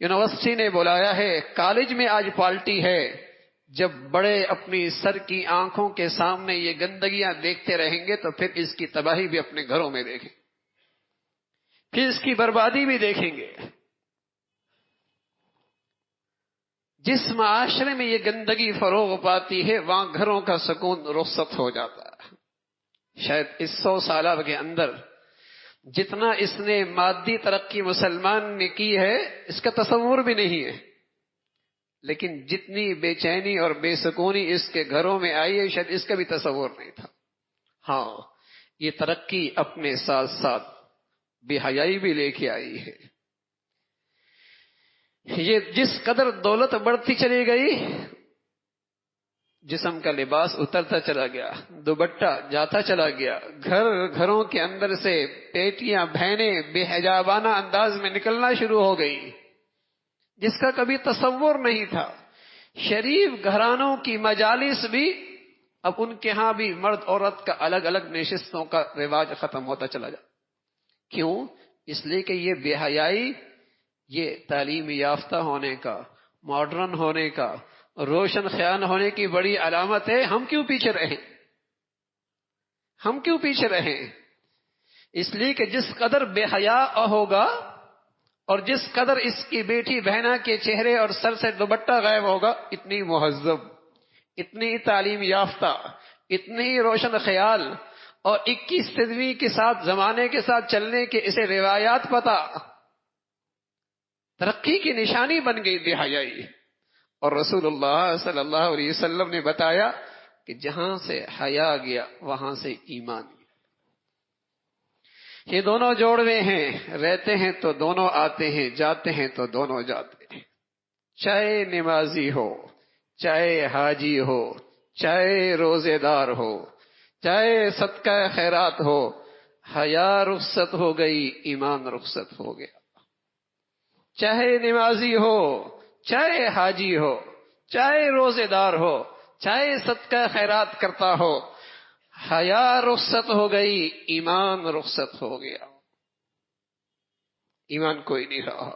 University نے بلایا ہے، کالج میں آج پارٹی ہے، جب بڑے اپنی سر کی آنکھوں کے سامنے یہ گندگیاں دیکھتے رہیں گے تو پھر اس کی تباہی بھی اپنے گھروں میں دیکھیں، پھر اس کی بربادی بھی دیکھیں گے۔ جس معاشرے میں یہ گندگی فروغ پاتی ہے وہاں گھروں کا سکون رخصت ہو جاتا ہے۔ شاید اس 100 سالہ کے اندر جتنا اس نے مادی ترقی مسلمان نے کی ہے اس کا تصور بھی نہیں ہے، لیکن جتنی بے چینی اور بے سکونی اس کے گھروں میں آئی ہے شاید اس کا بھی تصور نہیں تھا۔ ہاں، یہ ترقی اپنے ساتھ ساتھ بے حیائی بھی لے کے آئی ہے۔ یہ جس قدر دولت بڑھتی چلی گئی، جسم کا لباس اترتا چلا گیا، دوپٹہ جاتا چلا گیا، گھروں کے اندر سے بیٹیاں بہنیں بے حجابانہ انداز میں نکلنا شروع ہو گئی، جس کا کبھی تصور نہیں تھا۔ شریف گھرانوں کی مجالس بھی اب ان کے ہاں بھی مرد عورت کا الگ الگ نشستوں کا رواج ختم ہوتا چلا جا۔ کیوں؟ اس لیے کہ یہ بے حیائی، یہ تعلیم یافتہ ہونے کا، ماڈرن ہونے کا، روشن خیال ہونے کی بڑی علامت ہے۔ ہم کیوں پیچھے رہیں؟ ہم کیوں پیچھے رہیں؟ اس لیے کہ جس قدر بے حیا ہوگا اور جس قدر اس کی بیٹی بہنا کے چہرے اور سر سے دوپٹہ غائب ہوگا، اتنی مہذب، اتنی تعلیم یافتہ، اتنی روشن خیال اور 21 صدی کے ساتھ زمانے کے ساتھ چلنے کے اسے روایات پتہ، ترقی کی نشانی بن گئی بے حیائی۔ اور رسول اللہ صلی اللہ علیہ وسلم نے بتایا کہ جہاں سے حیا گیا وہاں سے ایمان گیا۔ یہ دونوں جوڑوے ہیں، رہتے ہیں تو دونوں آتے ہیں، جاتے ہیں تو دونوں جاتے ہیں۔ چاہے نمازی ہو، چاہے حاجی ہو، چاہے روزے دار ہو، چاہے صدقہ خیرات ہو، حیا رخصت ہو گئی، ایمان رخصت ہو گیا۔ چاہے نمازی ہو، چاہے حاجی ہو، چاہے روزے دار ہو، چاہے صدقہ خیرات کرتا ہو، حیا رخصت ہو گئی، ایمان رخصت ہو گیا۔ ایمان کوئی نہیں رہا۔